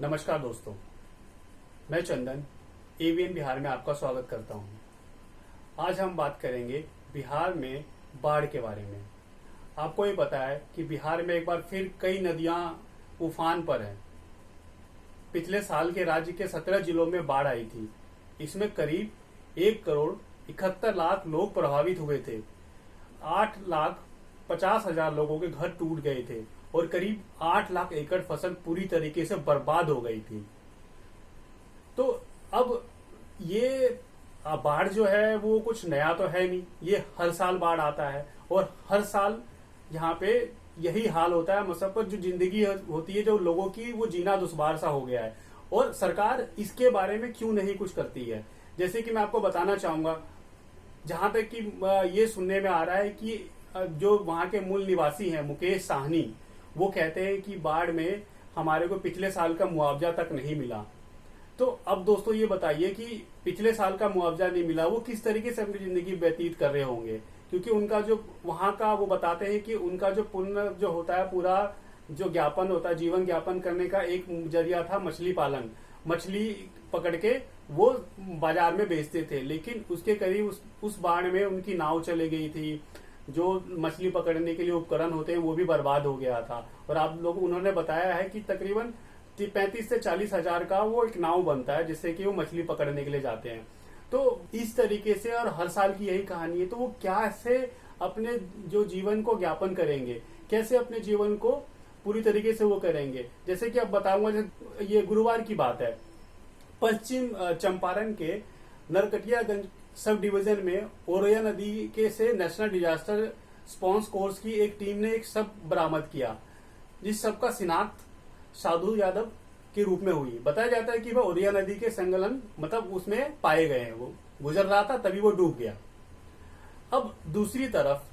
नमस्कार दोस्तों, मैं चंदन एवीएन बिहार में आपका स्वागत करता हूं। आज हम बात करेंगे बिहार में बाढ़ के बारे में। आपको ये पता है कि बिहार में एक बार फिर कई नदियां उफान पर हैं। पिछले साल के राज्य के 17 जिलों में बाढ़ आई थी। इसमें करीब 1,71,00,000 लोग प्रभावित हुए थे। 8,50,000 लोगों के घर टूट गए थे और करीब 8 लाख एकड़ फसल पूरी तरीके से बर्बाद हो गई थी। तो अब ये बाढ़ जो है वो कुछ नया तो है नहीं, ये हर साल बाढ़ आता है और हर साल यहाँ पे यही हाल होता है। मुसफ़्फ़र जो जिंदगी होती है जो लोगों की, वो जीना दुश्वार सा हो गया है और सरकार इसके बारे में क्यों नहीं कुछ करती है। जैसे कि मैं आपको बताना चाहूंगा, जहां तक कि ये सुनने में आ रहा है कि जो वहां के मूल निवासी हैं मुकेश साहनी, वो कहते हैं कि बाढ़ में हमारे को पिछले साल का मुआवजा तक नहीं मिला। तो अब दोस्तों ये बताइए कि पिछले साल का मुआवजा नहीं मिला, वो किस तरीके से अपनी जिंदगी व्यतीत कर रहे होंगे। क्योंकि उनका जो वहां का, वो बताते हैं कि उनका जो पुण्य जो होता है, पूरा जो ज्ञापन होता है, जीवन ज्ञापन करने का एक जरिया था मछली पालन। मछली पकड़ के वो बाजार में बेचते थे, लेकिन उसके करीब उस बाढ़ में उनकी नाव चले गई थी। जो मछली पकड़ने के लिए उपकरण होते हैं वो भी बर्बाद हो गया था। और उन्होंने बताया है कि तकरीबन 35 से 40 हजार का वो एक नाव बनता है जिससे कि वो मछली पकड़ने के लिए जाते हैं। तो इस तरीके से, और हर साल की यही कहानी है। तो वो कैसे अपने जो जीवन को ज्ञापन करेंगे, कैसे अपने जीवन को पूरी तरीके से वो करेंगे। जैसे कि अब बताऊंगा, ये गुरुवार की बात है, पश्चिम चंपारण के नरकटियागंज सब डिवीजन में ओरैया नदी के से नेशनल डिजास्टर रिस्पॉन्स कोर्स की एक टीम ने एक शव बरामद किया, जिस शव का शिनाख्त साधु यादव के रूप में हुई। बताया जाता है कि वह ओरैया नदी के संलग्न, मतलब उसमें पाए गए हैं। वो गुजर रहा था तभी वो डूब गया। अब दूसरी तरफ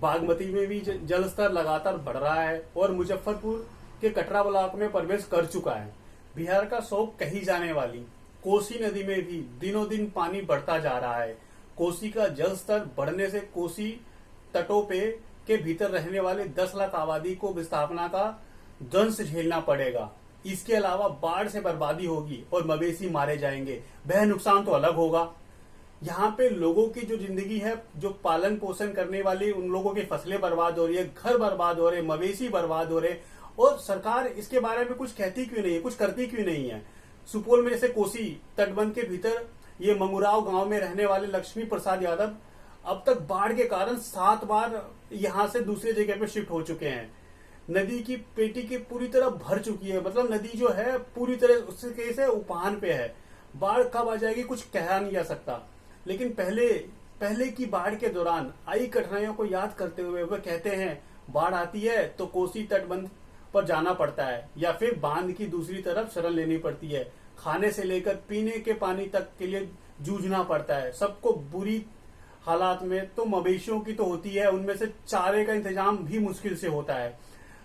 बागमती में भी जल स्तर लगातार बढ़ रहा है और मुजफ्फरपुर के कटरा ब्लॉक में प्रवेश कर चुका है। बिहार का शौक कही जाने वाली कोसी नदी में भी दिनों दिन पानी बढ़ता जा रहा है। कोसी का जल स्तर बढ़ने से कोसी तटों पे के भीतर रहने वाले 10 लाख आबादी को विस्थापना का दंश झेलना पड़ेगा। इसके अलावा बाढ़ से बर्बादी होगी और मवेशी मारे जाएंगे। वह नुकसान तो अलग होगा। यहाँ पे लोगों की जो जिंदगी है, जो पालन पोषण करने वाली, उन लोगों की फसलें बर्बाद हो रही है, घर बर्बाद हो रहे, मवेशी बर्बाद हो रहे, और सरकार इसके बारे में कुछ कहती क्यों नहीं है, कुछ करती क्यों नहीं है। सुपौल में जैसे कोसी तटबंध के भीतर ये मंगुराव गांव में रहने वाले लक्ष्मी प्रसाद यादव अब तक बाढ़ के कारण 7 बार यहां से दूसरी जगह पे शिफ्ट हो चुके हैं। नदी की पेटी की पूरी तरह भर चुकी है, मतलब नदी जो है पूरी तरह उसके से उफान पे है। बाढ़ कब आ जाएगी कुछ कहा नहीं जा सकता। लेकिन पहले की बाढ़ के दौरान आई कठिनाइयों को याद करते हुए वह कहते हैं, बाढ़ आती है तो कोसी तटबंध पर जाना पड़ता है या फिर बांध की दूसरी तरफ शरण लेनी पड़ती है। खाने से लेकर पीने के पानी तक के लिए जूझना पड़ता है। सबको बुरी हालात में तो मवेशियों की तो होती है, उनमें से चारे का इंतजाम भी मुश्किल से होता है।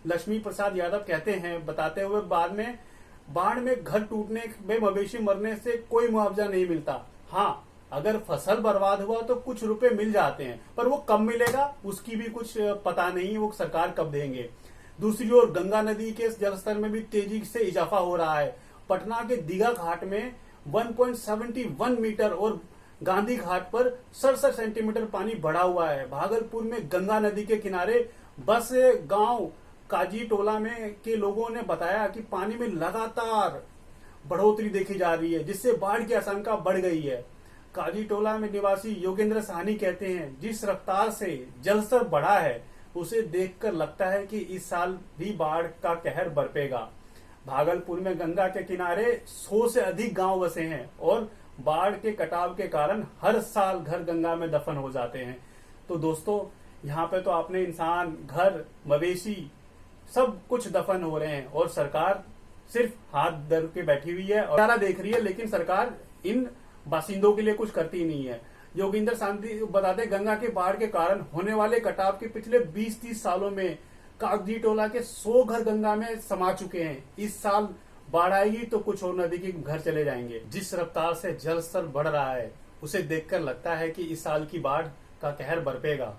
लक्ष्मी प्रसाद यादव कहते हैं, बताते हुए, बाढ़ में घर टूटने में, मवेशी मरने से कोई मुआवजा नहीं मिलता। हाँ, अगर फसल बर्बाद हुआ तो कुछ रुपए मिल जाते हैं, पर वो कब मिलेगा उसकी भी कुछ पता नहीं, वो सरकार कब देंगे। दूसरी ओर गंगा नदी के जलस्तर में भी तेजी से इजाफा हो रहा है। पटना के दीघा घाट में 1.71 मीटर और गांधी घाट पर 67 सेंटीमीटर पानी बढ़ा हुआ है। भागलपुर में गंगा नदी के किनारे बस गांव काजी टोला में के लोगों ने बताया कि पानी में लगातार बढ़ोतरी देखी जा रही है, जिससे बाढ़ की आशंका बढ़ गई है। काजी टोला में निवासी योगेंद्र साहनी कहते हैं, जिस रफ्तार से जलस्तर बढ़ा है उसे देखकर लगता है कि इस साल भी बाढ़ का कहर बरपेगा। भागलपुर में गंगा के किनारे 100 से अधिक गांव बसे हैं और बाढ़ के कटाव के कारण हर साल घर गंगा में दफन हो जाते हैं। तो दोस्तों, यहाँ पे तो आपने इंसान, घर, मवेशी सब कुछ दफन हो रहे हैं और सरकार सिर्फ हाथ धर के बैठी हुई है और सारा देख रही है, लेकिन सरकार इन बासिंदों के लिए कुछ करती नहीं है। योगेंद्र शांति बताते, गंगा के बाढ़ के कारण होने वाले कटाव के पिछले 20-30 सालों में कागजी टोला के 100 घर गंगा में समा चुके हैं। इस साल बाढ़ आएगी तो कुछ और नदी के घर चले जाएंगे। जिस रफ्तार से जल स्तर बढ़ रहा है उसे देखकर लगता है कि इस साल की बाढ़ का कहर बरपेगा।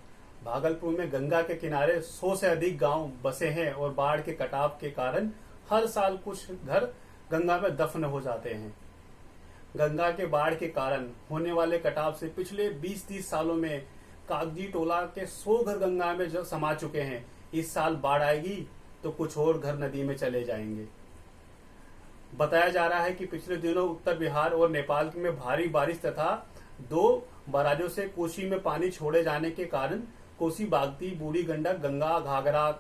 भागलपुर में गंगा के किनारे 100 से अधिक गांव बसे हैं और बाढ़ के कटाव के कारण हर साल कुछ घर गंगा में दफन हो जाते हैं। गंगा के बाढ़ के कारण होने वाले कटाव से पिछले 20-30 सालों में कागजी टोला के 100 घर गंगा में जो समा चुके हैं। इस साल बाढ़ आएगी तो कुछ और घर नदी में चले जाएंगे। बताया जा रहा है कि पिछले दिनों उत्तर बिहार और नेपाल में भारी बारिश तथा 2 बराजों से कोसी में पानी छोड़े जाने के कारण कोसी, बागमती, बूढ़ी गंडक, गंगा, घाघरा,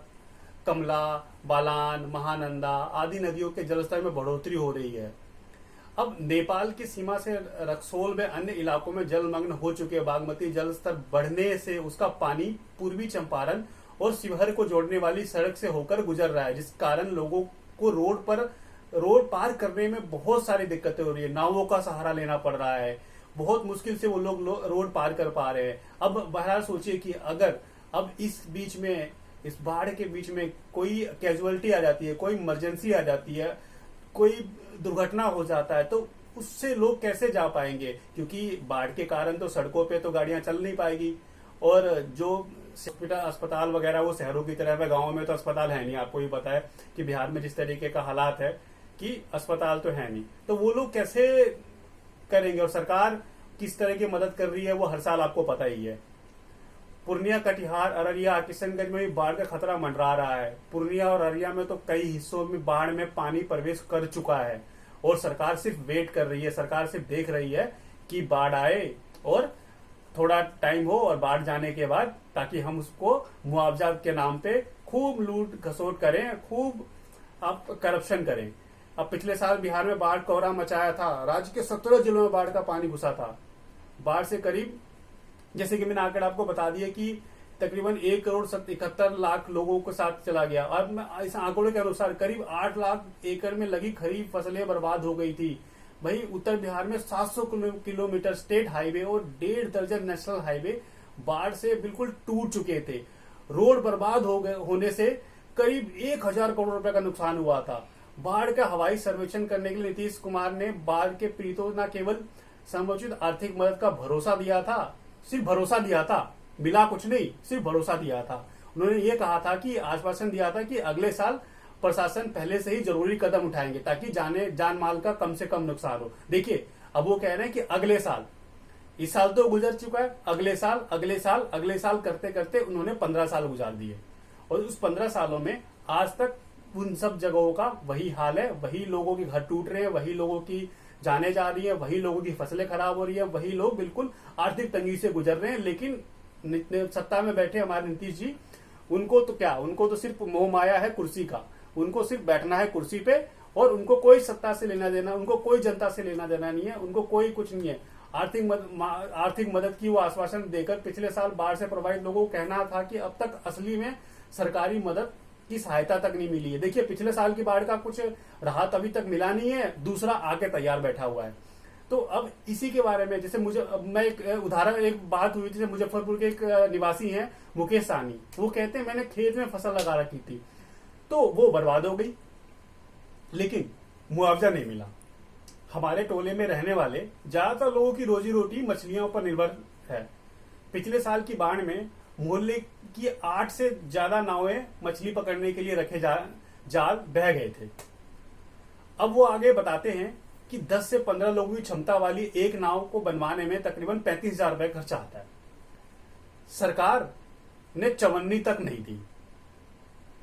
कमला, बालान, महानंदा आदि नदियों के जलस्तर में बढ़ोतरी हो रही है। अब नेपाल की सीमा से रक्सौल में अन्य इलाकों में जलमग्न हो चुके बागमती जलस्तर बढ़ने से उसका पानी पूर्वी चंपारण और शिवहर को जोड़ने वाली सड़क से होकर गुजर रहा है, जिस कारण लोगों को रोड पार करने में बहुत सारी दिक्कतें हो रही है। नावों का सहारा लेना पड़ रहा है, बहुत मुश्किल से वो लोग रोड पार कर पा रहे हैं। अब बहरहाल सोचिए कि अगर अब इस बाढ़ के बीच में कोई कैजुअलिटी आ जाती है, कोई इमरजेंसी आ जाती है, कोई दुर्घटना हो जाता है, तो उससे लोग कैसे जा पाएंगे? क्योंकि बाढ़ के कारण तो सड़कों पे तो गाड़ियां चल नहीं पाएगी, और जो अस्पताल वगैरह वो शहरों की तरह है, गाँव में तो अस्पताल है नहीं। आपको भी पता है कि बिहार में जिस तरीके का हालात है कि अस्पताल तो है नहीं, तो वो लोग कैसे करेंगे? और सरकार किस तरह की मदद कर रही है वो हर साल आपको पता ही है। पूर्णिया, कटिहार, अररिया, किशनगंज में भी बाढ़ का खतरा मंडरा रहा है। पूर्णिया और अररिया में तो कई हिस्सों में बाढ़ में पानी प्रवेश कर चुका है और सरकार सिर्फ वेट कर रही है, सरकार सिर्फ देख रही है कि बाढ़ आए और थोड़ा टाइम हो और बाढ़ जाने के बाद, ताकि हम उसको मुआवजा के नाम पे खूब लूट घसोट करें, खूब आप करप्शन करें। अब पिछले साल बिहार में बाढ़ कोहरा मचाया था, राज्य के 17 जिलों में बाढ़ का पानी घुसा था। बाढ़ से करीब, जैसे कि मैंने आंकड़ा आपको बता दिया कि तकरीबन 1,71,00,000 लोगों के साथ चला गया। और इस आंकड़ों के अनुसार करीब 8 लाख एकड़ में लगी खरीफ फसलें बर्बाद हो गई थी। वहीं उत्तर बिहार में 700 किलोमीटर स्टेट हाईवे और 1.5 दर्जन नेशनल हाईवे बाढ़ से बिल्कुल टूट चुके थे। रोड बर्बाद होने से करीब 1,000 करोड़ रुपए का नुकसान हुआ था। बाढ़ का हवाई सर्वेक्षण करने के लिए नीतीश कुमार ने बाढ़ के पीड़ितों न केवल समुचित आर्थिक मदद का भरोसा दिया था, सिर्फ भरोसा दिया था, मिला कुछ नहीं, सिर्फ भरोसा दिया था। उन्होंने ये कहा था कि आश्वासन दिया था कि अगले साल प्रशासन पहले से ही जरूरी कदम उठाएंगे ताकि जान माल का कम से कम नुकसान हो। देखिए, अब वो कह रहे हैं कि अगले साल, इस साल तो गुजर चुका है, अगले साल, अगले साल, अगले साल करते करते उन्होंने 15 साल गुजार दिए। और उस 15 सालों में आज तक उन सब जगहों का वही हाल है, वही लोगों के घर टूट रहे हैं, वही लोगों की जाने जा रही है, वही लोगों की फसलें खराब हो रही है, वही लोग बिल्कुल आर्थिक तंगी से गुजर रहे हैं। लेकिन सत्ता में बैठे हमारे नीतीश जी, उनको तो क्या, उनको तो सिर्फ मोह माया है कुर्सी का, उनको सिर्फ बैठना है कुर्सी पे, और उनको कोई सत्ता से लेना देना, उनको कोई जनता से लेना देना नहीं है, उनको कोई कुछ नहीं है। आर्थिक मदद की वो आश्वासन देकर पिछले साल बाढ़ से प्रभावित लोगों को कहना था कि अब तक असली में सरकारी मदद की सहायता तक नहीं मिली है। देखिए, पिछले साल की बाढ़ का कुछ राहत अभी तक मिला नहीं है, दूसरा आके तैयार बैठा हुआ है। तो अब इसी के बारे में, जैसे मैं एक बात हुई थी, मुजफ्फरपुर के एक निवासी हैं मुकेश साहनी, वो कहते हैं मैंने खेत में फसल लगा रखी थी तो वो बर्बाद हो गई, लेकिन मुआवजा नहीं मिला। हमारे टोले में रहने वाले ज्यादातर लोगों की रोजी रोटी मछलियों पर निर्भर है। पिछले साल की बाढ़ में मोहल्ले की 8 से ज्यादा नावें मछली पकड़ने के लिए रखे जाल बह गए थे। अब वो आगे बताते हैं कि 10 से 15 लोगों की क्षमता वाली एक नाव को बनवाने में तकरीबन 35,000 रुपए खर्चा आता है। सरकार ने चवन्नी तक नहीं दी।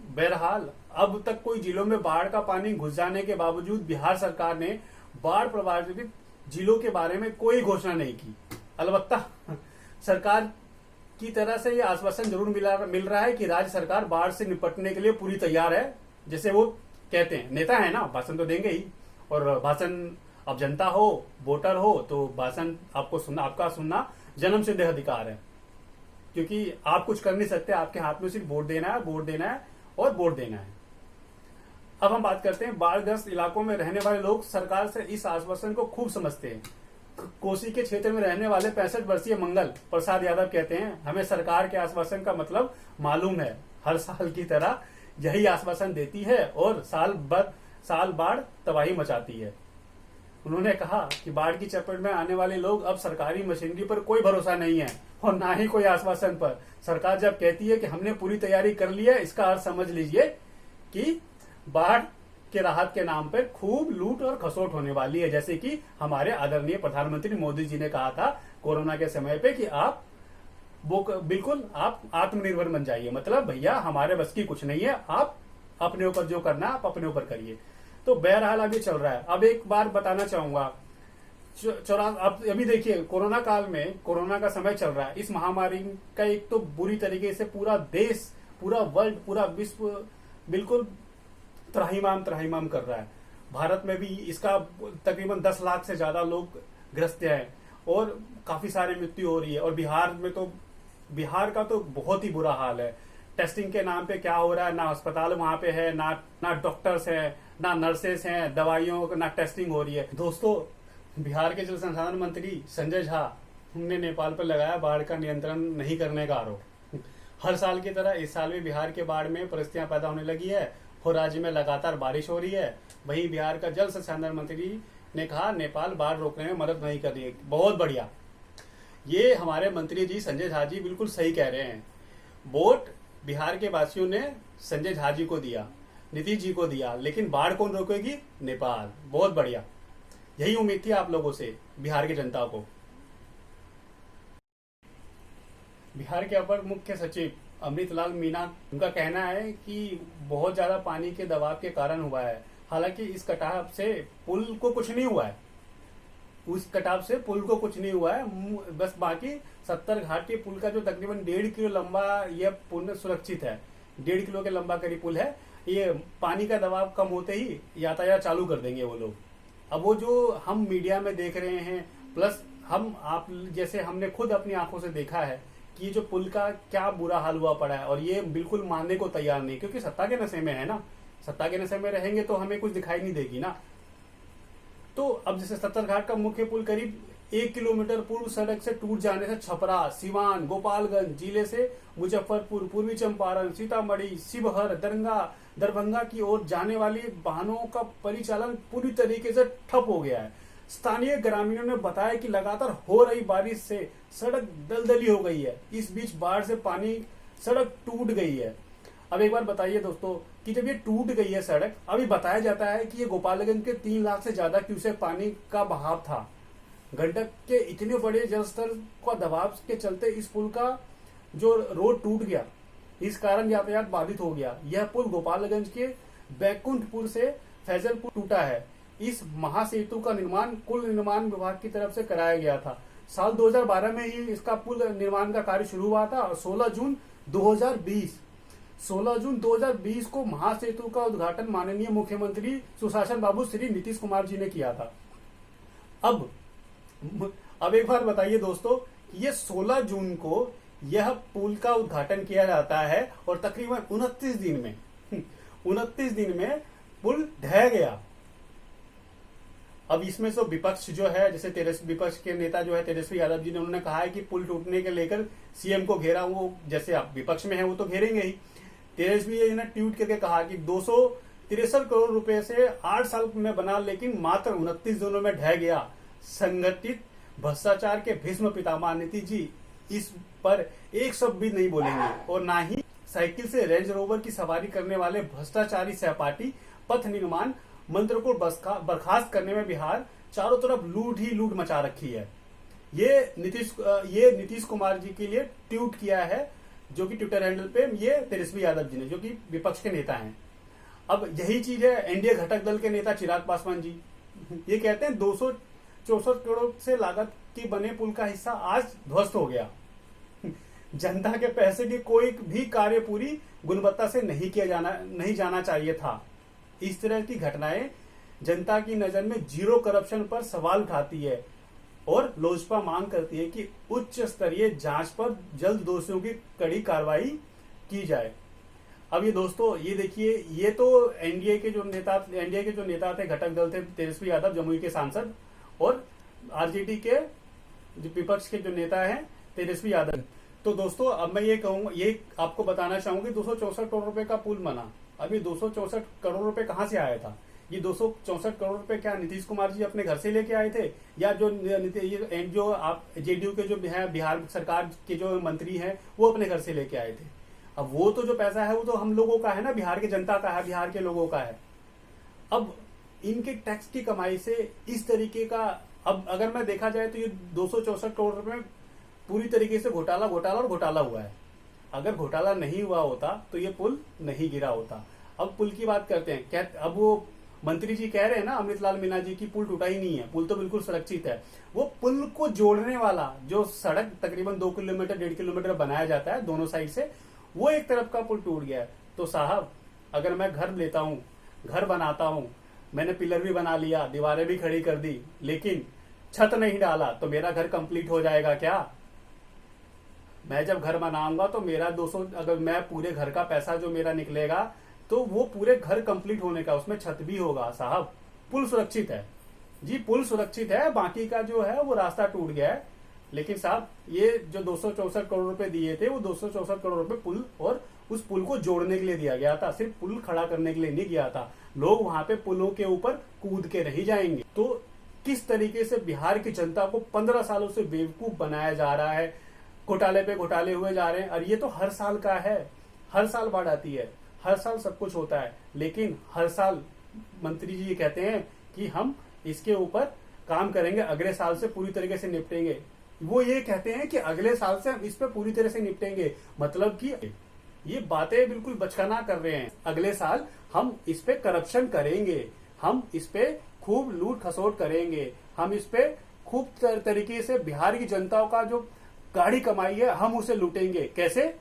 बहरहाल अब तक कोई जिलों में बाढ़ का पानी घुस जाने के बावजूद बिहार सरकार ने बाढ़ प्रभावित जिलों के बारे में कोई घोषणा नहीं की। अलबत्ता सरकार की तरह से यह आश्वासन जरूर मिल रहा है कि राज्य सरकार बाढ़ से निपटने के लिए पूरी तैयार है। जैसे वो कहते हैं, नेता है ना, भाषण तो देंगे ही, और भाषण अब जनता हो, वोटर हो, तो भाषण आपका सुनना जन्म सिद्ध अधिकार है, क्योंकि आप कुछ कर नहीं सकते, आपके हाथ में सिर्फ वोट देना है, वोट देना है और वोट देना है। अब हम बात करते हैं, बाढ़ग्रस्त इलाकों में रहने वाले लोग सरकार से इस आश्वासन को खूब समझते हैं। कोसी के क्षेत्र में रहने वाले 65 वर्षीय मंगल प्रसाद यादव कहते हैं, हमें सरकार के आश्वासन का मतलब मालूम है, हर साल की तरह यही आश्वासन देती है और साल बाढ़ तबाही मचाती है। उन्होंने कहा कि बाढ़ की चपेट में आने वाले लोग अब सरकारी मशीनरी पर कोई भरोसा नहीं है और ना ही कोई आश्वासन पर। सरकार जब कहती है कि हमने पूरी तैयारी कर ली है, इसका अर्थ समझ लीजिए कि बाढ़ के राहत के नाम पर खूब लूट और खसोट होने वाली है। जैसे कि हमारे आदरणीय प्रधानमंत्री मोदी जी ने कहा था कोरोना के समय पे कि आप वो बिल्कुल आप आत्मनिर्भर बन जाइए, मतलब भैया हमारे बस की कुछ नहीं है, आप अपने ऊपर जो करना आप अपने ऊपर करिए। तो बहरहाल अभी चल रहा है। अब एक बार बताना चाहूंगा, अब अभी देखिए कोरोना काल में, कोरोना का समय चल रहा है, इस महामारी का एक तो बुरी तरीके से पूरा देश, पूरा वर्ल्ड, पूरा विश्व बिल्कुल त्राहिमाम त्राहिमाम कर रहा है। भारत में भी इसका तकरीबन 10 लाख से ज्यादा लोग ग्रस्त हैं और काफी सारी मृत्यु हो रही है। और बिहार में तो, बिहार का तो बहुत ही बुरा हाल है। टेस्टिंग के नाम पे क्या हो रहा है, ना अस्पताल वहां पे है, ना डॉक्टर्स हैं, ना नर्सेस हैं, दवाइयों ना टेस्टिंग हो रही है। दोस्तों, बिहार के जल संसाधन मंत्री संजय झा ने नेपाल पर लगाया बाढ़ का नियंत्रण नहीं करने का आरोप। हर साल की तरह इस साल भी बिहार के बाढ़ में परिस्थितियां पैदा होने लगी है और राज्य में लगातार बारिश हो रही है। वहीं बिहार का जल संसाधन मंत्री ने कहा नेपाल बाढ़ रोकने में मदद नहीं कर रही है। बहुत बढ़िया, ये हमारे मंत्री जी संजय झा जी बिल्कुल सही कह रहे हैं। वोट बिहार के वासियों ने संजय झा जी को दिया, नीतीश जी को दिया, लेकिन बाढ़ कौन रोकेगी? नेपाल। बहुत बढ़िया, यही उम्मीद थी आप लोगों से, बिहार की जनता को। बिहार के अपर मुख्य सचिव अमृतलाल मीना, उनका कहना है कि बहुत ज्यादा पानी के दबाव के कारण हुआ है। हालांकि इस कटाव से पुल को कुछ नहीं हुआ है, उस कटाव से पुल को कुछ नहीं हुआ है, बस बाकी 70 घाट के पुल का जो तकरीबन 1.5 किलो लंबा यह पुल सुरक्षित है। 1.5 किलो के लंबा करीब पुल है। ये पानी का दबाव कम होते ही यातायात चालू कर देंगे वो लोग। अब वो जो हम मीडिया में देख रहे हैं, प्लस हम आप जैसे हमने खुद अपनी आंखों से देखा है कि जो पुल का क्या बुरा हाल हुआ पड़ा है, और ये बिल्कुल मानने को तैयार नहीं, क्योंकि सत्ता के नशे में है ना। सत्ता के नशे में रहेंगे तो हमें कुछ दिखाई नहीं देगी ना। तो अब जैसे 70 घाट का मुख्य पुल करीब 1 किलोमीटर पूर्व सड़क से टूट जाने से छपरा, सिवान, गोपालगंज जिले से मुजफ्फरपुर, पूर्वी चंपारण, सीतामढ़ी, शिवहर, दरभंगा की ओर जाने वाली वाहनों का परिचालन पूरी तरीके से ठप हो गया है। स्थानीय ग्रामीणों ने बताया कि लगातार हो रही बारिश से सड़क दलदली हो गई है। इस बीच बाढ़ से पानी सड़क टूट गई है। अब एक बार बताइए दोस्तों कि जब ये टूट गई है सड़क, अभी बताया जाता है कि ये गोपालगंज के 3 लाख से ज्यादा क्यूसेक पानी का बहाव था। गंडक के इतने बड़े जलस्तर का दबाव के चलते इस पुल का जो रोड टूट गया, इस कारण यातायात बाधित हो गया। यह पुल गोपालगंज के बैकुंठपुर से फैजलपुर टूटा है। इस महासेतु का निर्माण कुल निर्माण विभाग की तरफ से कराया गया था। साल 2012 में ही इसका पुल निर्माण का कार्य शुरू हुआ था और 16 जून 2020 को महासेतु का उद्घाटन माननीय मुख्यमंत्री सुशासन बाबू श्री नीतीश कुमार जी ने किया था। अब एक बार बताइए दोस्तों, ये 16 जून को यह पुल का उद्घाटन किया जाता है और तकरीबन 29 दिन में पुल ढह गया। अब इसमें से विपक्ष जो है, जैसे विपक्ष के नेता जो है तेजस्वी यादव जी ने, उन्होंने कहा है कि पुल टूटने के लेकर सीएम को घेरा। वो जैसे आप विपक्ष में है वो तो घेरेंगे ही। तेजस्वी जी ने ट्वीट करके कहा कि 263 करोड़ रुपए से 8 साल में बना, लेकिन मात्र 29 दिनों में ढह गया। संगठित भ्रष्टाचार के भीष्म पितामह नीतीश जी इस पर एक शब्द भी नहीं बोलेंगे, और ना ही साइकिल से रेंज रोवर की सवारी करने वाले भ्रष्टाचारी सहपाठी पथ निर्माण मंत्री को बर्खास्त करने में बिहार चारों तरफ लूट ही लूट मचा रखी है। ये नीतीश कुमार जी के लिए ट्वीट किया है, जो कि ट्विटर हैंडल पे ये तेजस्वी यादव जी ने, जो कि विपक्ष के नेता हैं। अब यही चीज है एनडीए घटक दल के नेता चिराग पासवान जी, ये कहते हैं 264 करोड़ से लागत की बने पुल का हिस्सा आज ध्वस्त हो गया। जनता के पैसे की कोई भी कार्य पूरी गुणवत्ता से नहीं जाना चाहिए था। इस तरह की घटनाएं जनता की नजर में जीरो करप्शन पर सवाल उठाती है और लोजपा मांग करती है कि उच्च स्तरीय जांच पर जल्द दोषियों की कड़ी कार्रवाई की जाए। अब ये दोस्तों, ये देखिए, ये तो एनडीए के जो नेता थे, घटक दल थे, तेजस्वी यादव जमुई के सांसद, और आरजेडी के जो विपक्ष के जो नेता हैं तेजस्वी यादव। तो दोस्तों, अब मैं ये आपको बताना चाहूंगी, 264 करोड़ रुपए का पुल बना। अब ये 264 करोड़ रुपए कहाँ से आया था? ये 264 करोड़ रुपए क्या नीतीश कुमार जी अपने घर से लेके आए थे, या जो आप जेडीयू के जो है बिहार सरकार के जो मंत्री हैं वो अपने घर से लेके आए थे? अब वो तो जो पैसा है वो तो हम लोगों का है ना, बिहार की जनता का है, बिहार के लोगों का है। अब इनके टैक्स की कमाई से इस तरीके का, अब अगर मैं देखा जाए तो ये 264 करोड़ रुपए में पूरी तरीके से घोटाला और घोटाला हुआ है। अगर घोटाला नहीं हुआ होता तो ये पुल नहीं गिरा होता। अब पुल की बात करते हैं, अब वो मंत्री जी कह रहे हैं ना, अमृतलाल मीना जी, की पुल टूटा ही नहीं है, पुल तो बिल्कुल सुरक्षित है। वो पुल को जोड़ने वाला जो सड़क तकरीबन 2 किलोमीटर 1.5 किलोमीटर बनाया जाता है दोनों साइड से, वो एक तरफ का पुल टूट गया है। तो साहब, अगर मैं घर लेता हूं, घर बनाता हूं, मैंने पिलर भी बना लिया, दीवारें भी खड़ी कर दी, लेकिन छत नहीं डाला, तो मेरा घर कंप्लीट हो जाएगा क्या? मैं जब घर बनाऊंगा तो मेरा 200, अगर मैं पूरे घर का पैसा जो मेरा निकलेगा तो वो पूरे घर कंप्लीट होने का, उसमें छत भी होगा। साहब, पुल सुरक्षित है जी, पुल सुरक्षित है, बाकी का जो है वो रास्ता टूट गया है। लेकिन साहब, ये जो 264 करोड़ रुपए दिए थे, वो 264 करोड़ रुपए पुल और उस पुल को जोड़ने के लिए दिया गया था, सिर्फ पुल खड़ा करने के लिए नहीं गया था। लोग वहां पे पुलों के ऊपर कूद के नहीं जाएंगे। तो किस तरीके से बिहार की जनता को 15 सालों से बेवकूफ बनाया जा रहा है, घोटाले पे घोटाले हुए जा रहे हैं। और ये तो हर साल का है, हर साल बाढ़ आती है, हर साल सब कुछ होता है, लेकिन हर साल मंत्री जी ये कहते हैं कि हम इसके ऊपर काम करेंगे, अगले साल से पूरी तरीके से निपटेंगे। वो ये कहते हैं कि अगले साल से हम इस पे पूरी तरह से निपटेंगे, मतलब कि ये बातें बिल्कुल बचकाना कर रहे हैं। अगले साल हम इस पे करप्शन करेंगे, हम इस पे खूब लूट खसोट करेंगे, हम इस पे खूब तरीके से बिहार की जनता का जो गाड़ी कमाई है हम उसे लूटेंगे। कैसे?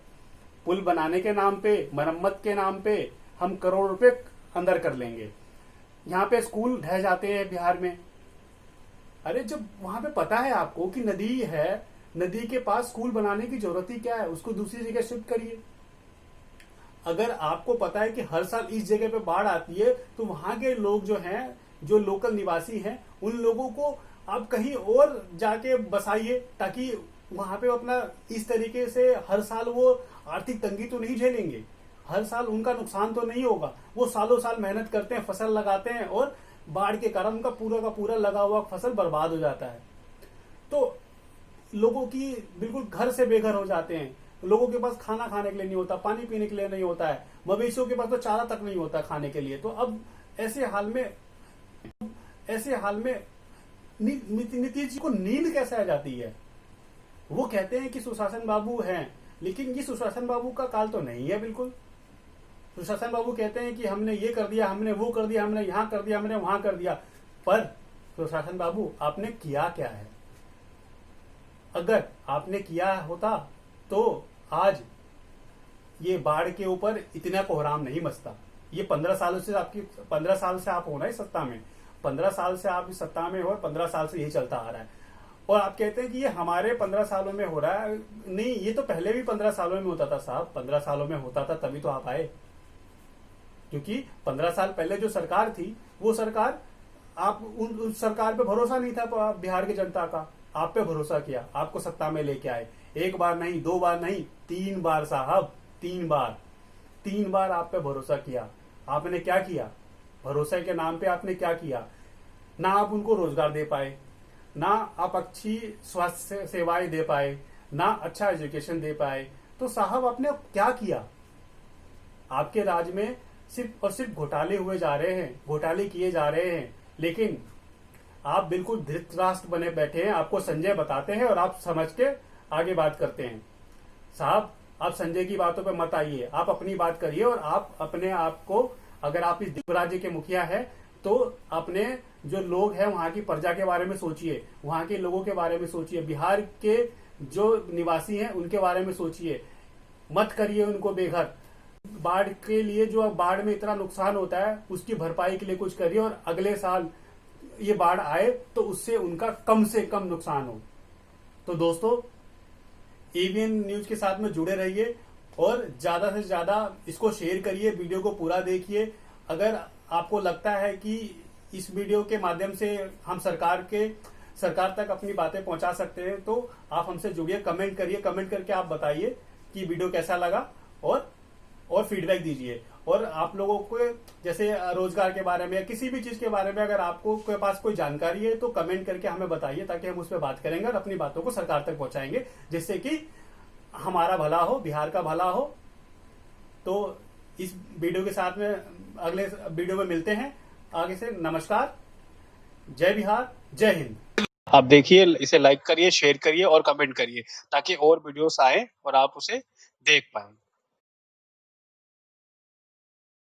पुल बनाने के नाम पे, मरम्मत के नाम पे हम करोड़ रुपए अंदर कर लेंगे। यहाँ पे स्कूल ढह जाते हैं बिहार में। अरे जब वहां पे पता है आपको कि नदी है, नदी के पास स्कूल बनाने की जरूरत ही क्या है? उसको दूसरी जगह शिफ्ट करिए। अगर आपको पता है कि हर साल इस जगह पे बाढ़ आती है, तो वहां के लोग जो हैं, जो लोकल निवासी हैं, उन लोगों को आप कहीं और जाके बसाइए, ताकि वहां पे अपना इस तरीके से हर साल वो आर्थिक तंगी तो नहीं झेलेंगे, हर साल उनका नुकसान तो नहीं होगा। वो सालों साल मेहनत करते हैं, फसल लगाते हैं, और बाढ़ के कारण उनका पूरा का पूरा लगा हुआ फसल बर्बाद हो जाता है। तो लोगों की बिल्कुल घर से बेघर हो जाते हैं, लोगों के पास खाना खाने के लिए नहीं होता, पानी पीने के लिए नहीं होता है, मवेशियों के पास तो चारा तक नहीं होता खाने के लिए। तो अब ऐसे हाल में नीतीश जी को नींद कैसे आ जाती है? वो कहते हैं कि सुशासन बाबू हैं, लेकिन ये सुशासन बाबू का काल तो नहीं है बिल्कुल। सुशासन बाबू कहते हैं कि हमने ये कर दिया, हमने वो कर दिया, हमने यहां कर दिया, हमने वहां कर दिया। पर सुशासन बाबू, आपने किया क्या है? अगर आपने किया होता तो आज ये बाढ़ के ऊपर इतना कोहराम नहीं मचता। ये 15 साल से आप हो ना इस सत्ता में, 15 साल से आप इस सत्ता में हो, और 15 साल से यही चलता आ रहा है। और आप कहते हैं कि ये हमारे 15 सालों में हो रहा है। नहीं, ये तो पहले भी 15 सालों में होता था साहब। 15 सालों में होता था तभी तो आप आए, क्योंकि 15 साल पहले जो सरकार थी, वो सरकार, आप उस सरकार पे भरोसा नहीं था बिहार की जनता का। आप पे भरोसा किया, आपको सत्ता में लेके आए। एक बार नहीं, 2 बार नहीं, 3 बार साहब, 3 बार आप पे भरोसा किया। आपने क्या किया? भरोसे के नाम पे आपने क्या किया? ना आप उनको रोजगार दे पाए, ना आप अच्छी स्वास्थ्य सेवाएं दे पाए, ना अच्छा एजुकेशन दे पाए। तो साहब, आपने क्या किया? आपके राज्य में सिर्फ और सिर्फ घोटाले हुए जा रहे हैं, घोटाले किए जा रहे हैं। लेकिन आप बिल्कुल धृतराष्ट्र बने बैठे हैं, आपको संजय बताते हैं और आप समझ के आगे बात करते हैं। साहब, आप संजय की बातों पे मत आइए, आप अपनी बात करिए। और आप अपने आप को, अगर आप इस राज्य के मुखिया हैं, तो अपने जो लोग हैं वहां की प्रजा के बारे में सोचिए, वहां के लोगों के बारे में सोचिए, बिहार के जो निवासी हैं उनके बारे में सोचिए। मत करिए उनको बेघर। बाढ़ के लिए, जो बाढ़ में इतना नुकसान होता है, उसकी भरपाई के लिए कुछ करिए, और अगले साल ये बाढ़ आए तो उससे उनका कम से कम नुकसान हो। तो दोस्तों, एवीएन न्यूज के साथ में जुड़े रहिए और ज्यादा से ज्यादा इसको शेयर करिए, वीडियो को पूरा देखिए। अगर आपको लगता है कि इस वीडियो के माध्यम से हम सरकार तक अपनी बातें पहुंचा सकते हैं, तो आप हमसे जुड़िए, कमेंट करिए, कमेंट करके आप बताइए कि वीडियो कैसा लगा, और फीडबैक दीजिए। और आप लोगों को जैसे रोजगार के बारे में या किसी भी चीज के बारे में अगर आपको के पास कोई जानकारी है, तो कमेंट करके हमें बताइए, ताकि हम उस पर बात करेंगे और अपनी बातों को सरकार तक पहुंचाएंगे, जिससे कि हमारा भला हो, बिहार का भला हो। तो इस वीडियो के साथ में अगले वीडियो में मिलते हैं। आगे से नमस्कार, जय बिहार, जय हिंद। आप देखिए, इसे लाइक करिए, शेयर करिए और कमेंट करिए ताकि और वीडियोस आए और आप उसे देख पाए।